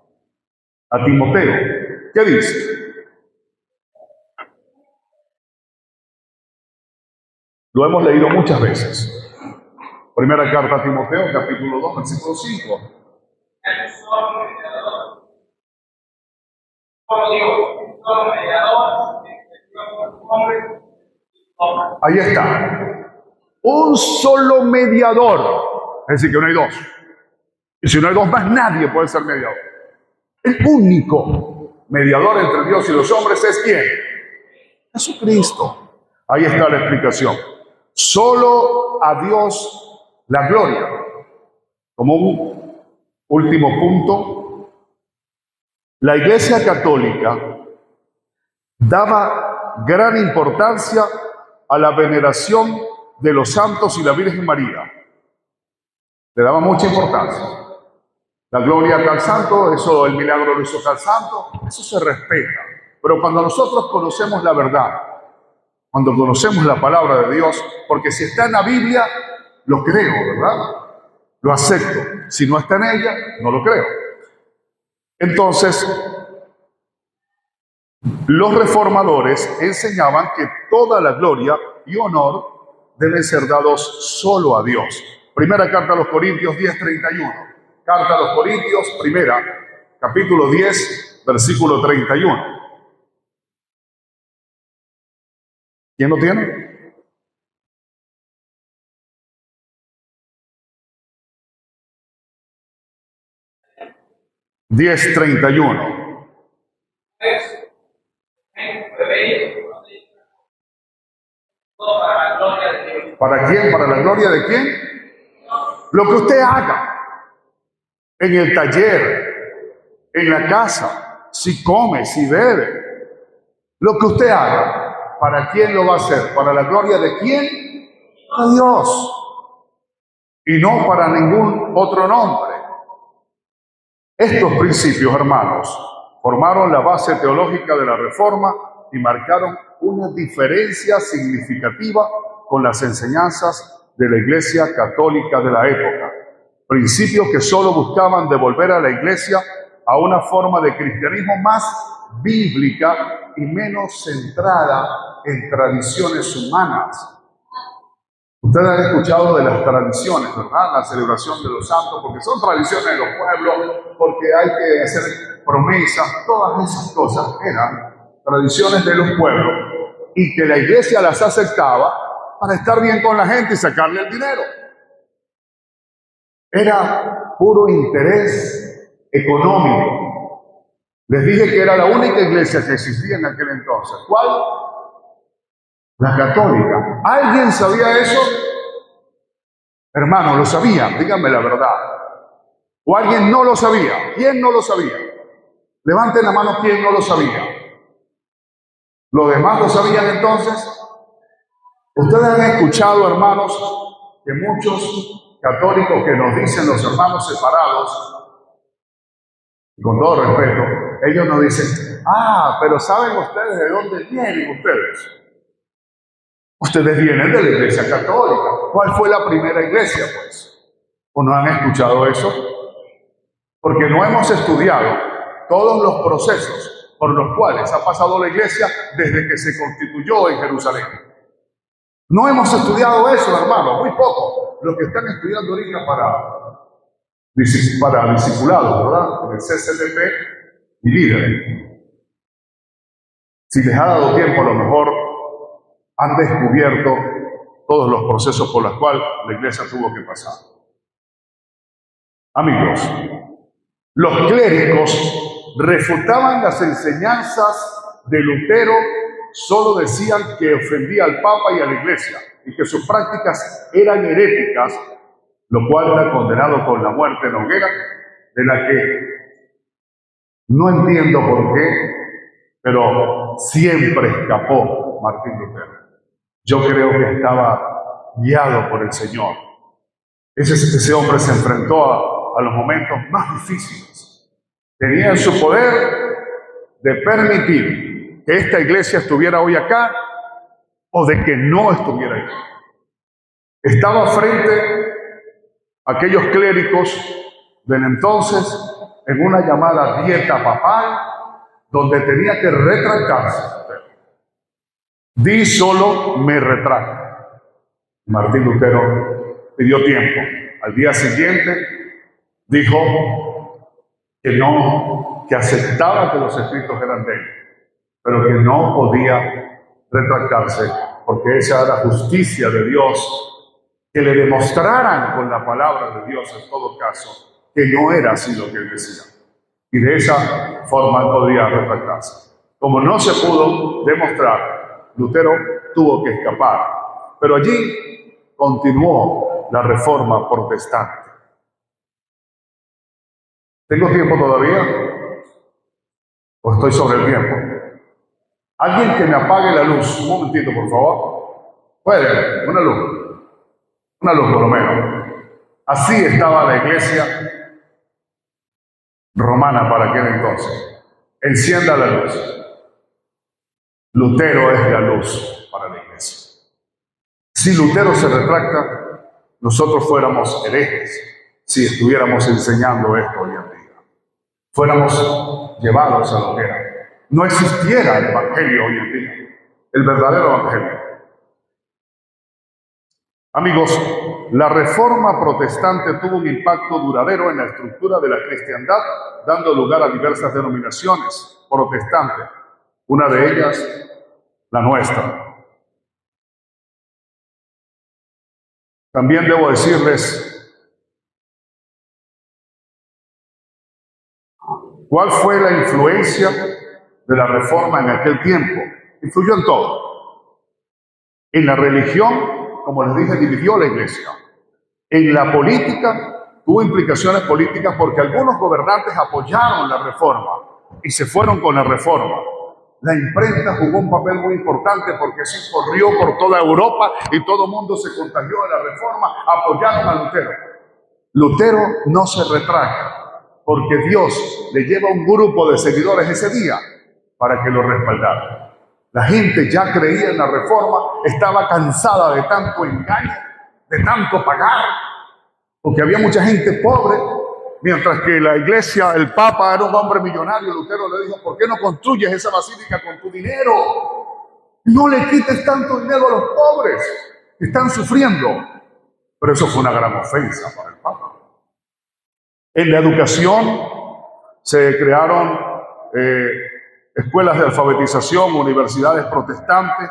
A Timoteo, ¿qué dice? Lo hemos leído muchas veces. Primera carta a Timoteo, capítulo 2, versículo 5. Ahí está. Un solo mediador. Es decir, que no hay dos. Y si no hay dos más, nadie puede ser mediador. El único mediador entre Dios y los hombres es ¿quién? Jesucristo. Ahí está la explicación. Solo a Dios la gloria. Como un último punto, la Iglesia Católica daba gran importancia a la veneración de los santos y la Virgen María. Le daba mucha importancia. La gloria a tal santo, eso, el milagro lo hizo tal santo, eso se respeta. Pero cuando nosotros conocemos la verdad, cuando conocemos la palabra de Dios, porque si está en la Biblia, lo creo, ¿verdad? Lo acepto. Si no está en ella, no lo creo. Entonces, los reformadores enseñaban que toda la gloria y honor deben ser dados solo a Dios. Primera carta a los Corintios 10:31. Carta a los Corintios, primera, capítulo 10, versículo 31. ¿Quién lo tiene? (10:31). ¿Para quién? ¿Para la gloria de quién? Lo que usted haga en el taller, en la casa, si come, si bebe, lo que usted haga, ¿para quién lo va a hacer? ¿Para la gloria de quién? A Dios. Y no para ningún otro nombre. Estos principios, hermanos, formaron la base teológica de la Reforma y marcaron una diferencia significativa con las enseñanzas de la Iglesia Católica de la época. Principios que solo buscaban devolver a la Iglesia a una forma de cristianismo más bíblica y menos centrada en tradiciones humanas. Ustedes han escuchado de las tradiciones, ¿verdad? La celebración de los santos, porque son tradiciones de los pueblos, porque hay que hacer promesas, todas esas cosas eran tradiciones de los pueblos y que la Iglesia las aceptaba para estar bien con la gente y sacarle el dinero. Era puro interés económico. Les dije que era la única iglesia que existía en aquel entonces. ¿Cuál? La católica. ¿Alguien sabía eso? Hermano, ¿lo sabía? Díganme la verdad. ¿O alguien no lo sabía? ¿Quién no lo sabía? Levanten la mano quien no lo sabía. ¿Los demás lo sabían entonces? Ustedes han escuchado, hermanos, que muchos católicos que nos dicen los hermanos separados, y con todo respeto, ellos nos dicen, pero ¿saben ustedes de dónde vienen ustedes? Ustedes vienen de la Iglesia Católica. ¿Cuál fue la primera iglesia, pues? ¿O no han escuchado eso? Porque no hemos estudiado todos los procesos por los cuales ha pasado la iglesia desde que se constituyó en Jerusalén. No hemos estudiado eso, hermano, muy poco. Los que están estudiando ahorita para discipulados, ¿verdad? En el CCTP y líderes. Si les ha dado tiempo, a lo mejor han descubierto todos los procesos por los cuales la iglesia tuvo que pasar. Amigos, los clérigos refutaban las enseñanzas de Lutero, solo decían que ofendía al Papa y a la iglesia y que sus prácticas eran heréticas, lo cual era condenado con la muerte en hoguera, de la que no entiendo por qué, pero siempre escapó Martín Lutero. Yo creo que estaba guiado por el Señor. Ese hombre se enfrentó a los momentos más difíciles. Tenía en su poder de permitir que esta iglesia estuviera hoy acá o de que no estuviera ahí. Estaba frente a aquellos clérigos del entonces en una llamada dieta papal donde tenía que retractarse. Di solo me retracto. Martín Lutero pidió tiempo. Al día siguiente dijo que no, que aceptaba que los escritos eran de él, pero que no podía retractarse porque esa era justicia de Dios, que le demostraran con la palabra de Dios en todo caso que no era así lo que él decía. Y de esa forma él podía retractarse. Como no se pudo demostrar, Lutero tuvo que escapar, pero allí continuó la reforma protestante. ¿Tengo tiempo todavía? ¿O estoy sobre el tiempo? Alguien que me apague la luz. Un momentito, por favor. ¿Puede? Una luz. Una luz, por lo menos. Así estaba la iglesia romana para aquel entonces. Encienda la luz. Lutero es la luz para la iglesia. Si Lutero se retracta, nosotros fuéramos herejes si estuviéramos enseñando esto hoy en día. Fuéramos llevados a lo que era. No existiera el evangelio hoy en día, el verdadero evangelio. Amigos, la reforma protestante tuvo un impacto duradero en la estructura de la cristiandad, dando lugar a diversas denominaciones protestantes. Una de ellas, la nuestra. También debo decirles cuál fue la influencia de la reforma en aquel tiempo. Influyó en todo. En la religión, como les dije, dividió la iglesia. En la política, tuvo implicaciones políticas porque algunos gobernantes apoyaron la reforma y se fueron con la reforma. La imprenta jugó un papel muy importante porque se corrió por toda Europa y todo el mundo se contagió de la reforma, apoyaron a Lutero. Lutero no se retracta porque Dios le lleva un grupo de seguidores ese día para que lo respaldaran. La gente ya creía en la reforma, estaba cansada de tanto engaño, de tanto pagar, porque había mucha gente pobre, mientras que la iglesia, el Papa era un hombre millonario. Lutero le dijo: ¿por qué no construyes esa basílica con tu dinero? No le quites tanto dinero a los pobres que están sufriendo. Pero eso fue una gran ofensa para el Papa. En la educación se crearon escuelas de alfabetización, universidades protestantes.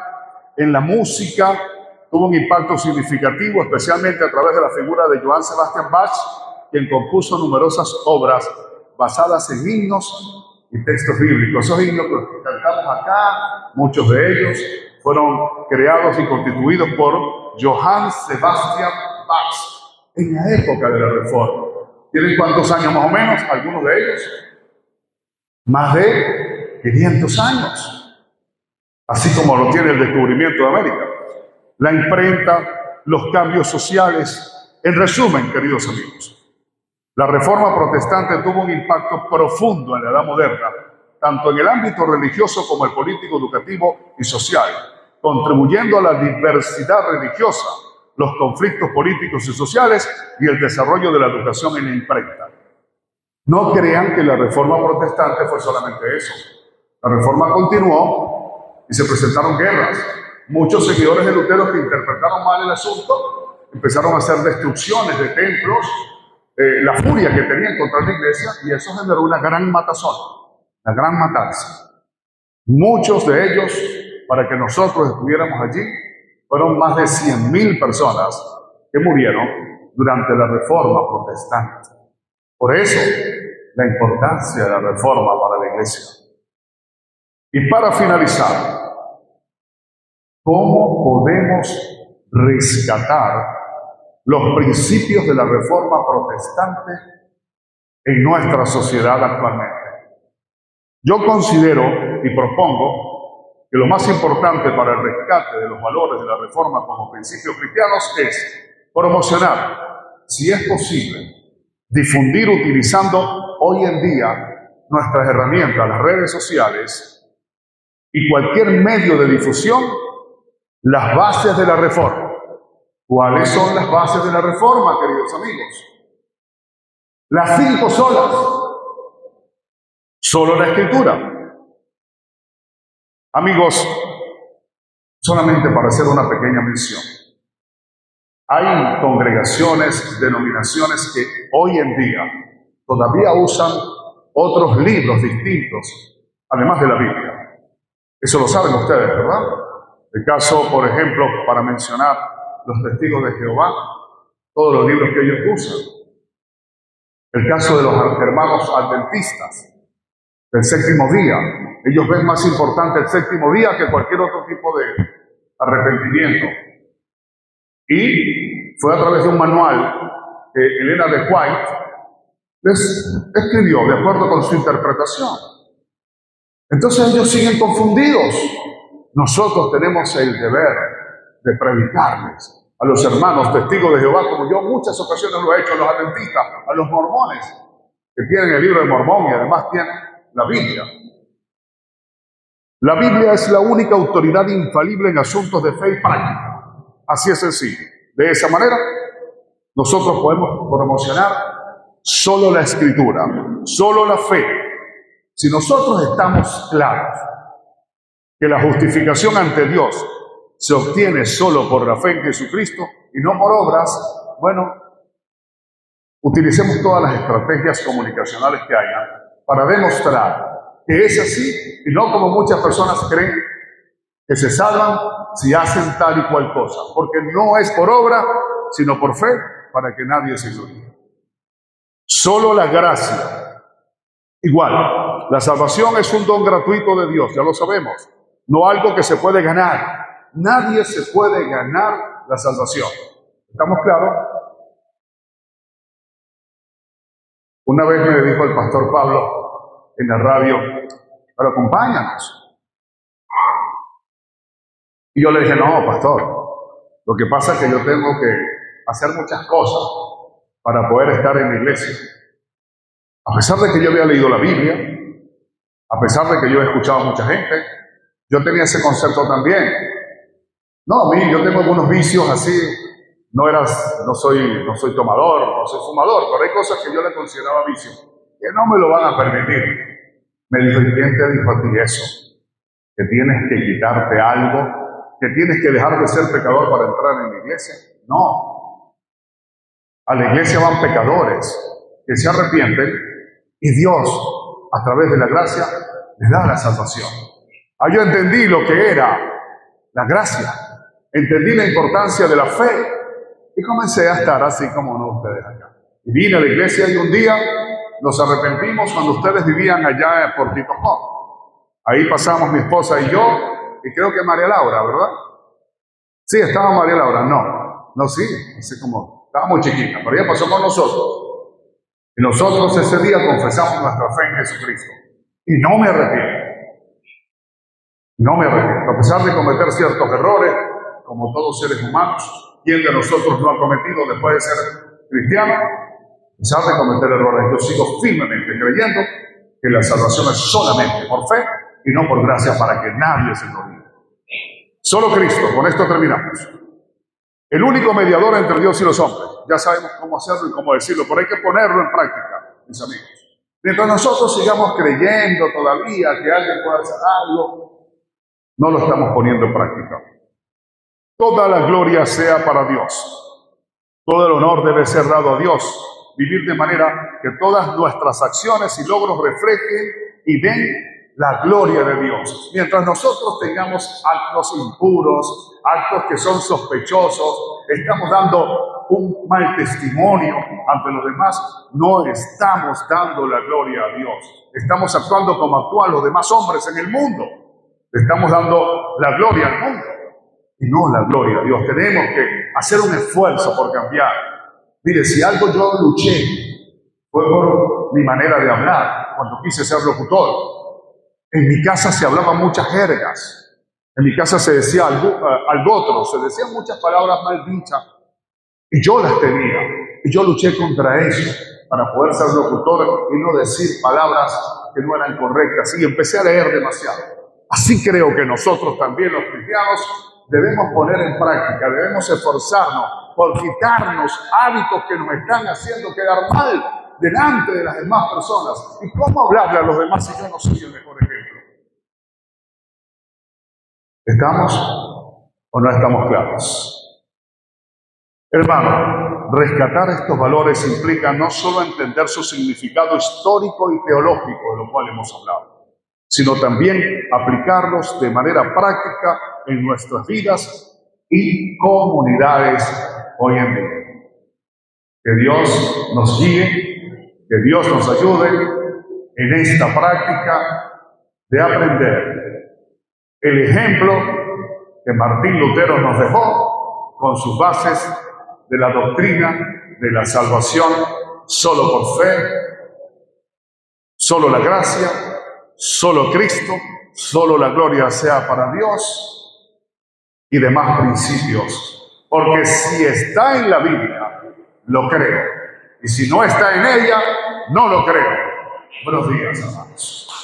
En la música tuvo un impacto significativo, especialmente a través de la figura de Johann Sebastian Bach, quien compuso numerosas obras basadas en himnos y textos bíblicos. Esos himnos que cantamos acá, muchos de ellos fueron creados y constituidos por Johann Sebastian Bach en la época de la Reforma. ¿Tienen cuántos años más o menos? Algunos de ellos. Más de 500 años. Así como lo tiene el descubrimiento de América. La imprenta, los cambios sociales. En resumen, queridos amigos, la Reforma protestante tuvo un impacto profundo en la Edad Moderna, tanto en el ámbito religioso como el político, educativo y social, contribuyendo a la diversidad religiosa, los conflictos políticos y sociales y el desarrollo de la educación en la imprenta. No crean que la Reforma Protestante fue solamente eso. La Reforma continuó y se presentaron guerras. Muchos seguidores de Lutero que interpretaron mal el asunto empezaron a hacer destrucciones de templos, la furia que tenían contra la iglesia, y eso generó una gran matazón, una gran matanza. Muchos de ellos, para que nosotros estuviéramos allí, fueron más de 100,000 personas que murieron durante la Reforma Protestante. Por eso, la importancia de la Reforma para la iglesia. Y para finalizar, ¿cómo podemos rescatar los principios de la Reforma Protestante en nuestra sociedad actualmente? Yo considero y propongo que lo más importante para el rescate de los valores de la Reforma como principios cristianos es promocionar, si es posible, difundir utilizando hoy en día nuestras herramientas, las redes sociales y cualquier medio de difusión, las bases de la Reforma. ¿Cuáles son las bases de la Reforma, queridos amigos? Las 5 solas. Solo la Escritura. Amigos, solamente para hacer una pequeña mención. Hay congregaciones, denominaciones que hoy en día todavía usan otros libros distintos, además de la Biblia. Eso lo saben ustedes, ¿verdad? El caso, por ejemplo, para mencionar los testigos de Jehová, todos los libros que ellos usan. El caso de los hermanos adventistas, del séptimo día. Ellos ven más importante el séptimo día que cualquier otro tipo de arrepentimiento. Y fue a través de un manual que Elena de White les escribió de acuerdo con su interpretación. Entonces ellos siguen confundidos. Nosotros tenemos el deber de predicarles a los hermanos testigos de Jehová, como yo muchas ocasiones lo he hecho, a los adventistas, a los mormones, que tienen el libro de Mormón y además tienen la Biblia. La Biblia es la única autoridad infalible en asuntos de fe y práctica. Así es sencillo. De esa manera, nosotros podemos promocionar solo la Escritura, solo la fe. Si nosotros estamos claros que la justificación ante Dios se obtiene solo por la fe en Jesucristo y no por obras, bueno, utilicemos todas las estrategias comunicacionales que hayan para demostrar que es así y no como muchas personas creen que se salvan si hacen tal y cual cosa, porque no es por obra, sino por fe, para que nadie se gloríe. Solo la gracia. Igual, la salvación es un don gratuito de Dios, ya lo sabemos, no algo que se puede ganar. Nadie se puede ganar la salvación. ¿Estamos claros? Una vez me dijo el pastor Pablo en la radio, pero acompáñanos. Y yo le dije, no, pastor, lo que pasa es que yo tengo que hacer muchas cosas para poder estar en la iglesia. A pesar de que yo había leído la Biblia, a pesar de que yo he escuchado a mucha gente, yo tenía ese concepto también. No, a mí, yo tengo algunos vicios así, no soy tomador, no soy fumador, pero hay cosas que yo le consideraba vicios, que no me lo van a permitir. Me dijo, ¿y quién te dijo a ti eso? Que tienes que quitarte algo, que tienes que dejar de ser pecador para entrar en la iglesia. No. A la iglesia van pecadores que se arrepienten y Dios, a través de la gracia, les da la salvación. Yo entendí lo que era la gracia, entendí la importancia de la fe y comencé a estar así como no ustedes acá. Y vine a la iglesia y un día nos arrepentimos cuando ustedes vivían allá por Titojó. Ahí pasamos mi esposa y yo, y creo que María Laura, ¿verdad? Sí, estaba María Laura. No, sí, así como, estaba muy chiquita, pero ella pasó con nosotros. Y nosotros ese día confesamos nuestra fe en Jesucristo. Y no me arrepiento. No me arrepiento. A pesar de cometer ciertos errores, como todos seres humanos, ¿quién de nosotros no ha cometido después de ser cristiano? A pesar de cometer errores, yo sigo firmemente creyendo que la salvación es solamente por fe y no por gracia para que nadie se gloríe. Solo Cristo. Con esto terminamos. El único mediador entre Dios y los hombres. Ya sabemos cómo hacerlo y cómo decirlo, pero hay que ponerlo en práctica, mis amigos. Mientras nosotros sigamos creyendo todavía que alguien puede hacer algo, no lo estamos poniendo en práctica. Toda la gloria sea para Dios. Todo el honor debe ser dado a Dios. Vivir de manera que todas nuestras acciones y logros reflejen y den la gloria de Dios. Mientras nosotros tengamos actos impuros, actos que son sospechosos, estamos dando un mal testimonio ante los demás, no estamos dando la gloria a Dios. Estamos actuando como actúan los demás hombres en el mundo. Estamos dando la gloria al mundo y no la gloria a Dios. Tenemos que hacer un esfuerzo por cambiar. Mire, si algo yo luché fue por mi manera de hablar, cuando quise ser locutor. En mi casa se hablaban muchas jergas. En mi casa se decía algo otro, se decían muchas palabras mal dichas. Y yo las tenía. Y yo luché contra eso para poder ser locutor y no decir palabras que no eran correctas. Y empecé a leer demasiado. Así creo que nosotros también, los cristianos, debemos poner en práctica, debemos esforzarnos por quitarnos hábitos que nos están haciendo quedar mal delante de las demás personas. ¿Y cómo hablarle a los demás si yo no soy el mejor ejemplo? ¿Estamos o no estamos claros? Hermano, rescatar estos valores implica no solo entender su significado histórico y teológico, de lo cual hemos hablado, sino también aplicarlos de manera práctica en nuestras vidas y comunidades hoy en día. Que Dios nos guíe, que Dios nos ayude en esta práctica de aprender el ejemplo que Martín Lutero nos dejó con sus bases de la doctrina de la salvación solo por fe, solo la gracia, solo Cristo, solo la gloria sea para Dios y demás principios. Porque si está en la Biblia, lo creo. Y si no está en ella, no lo creo. Buenos días, hermanos.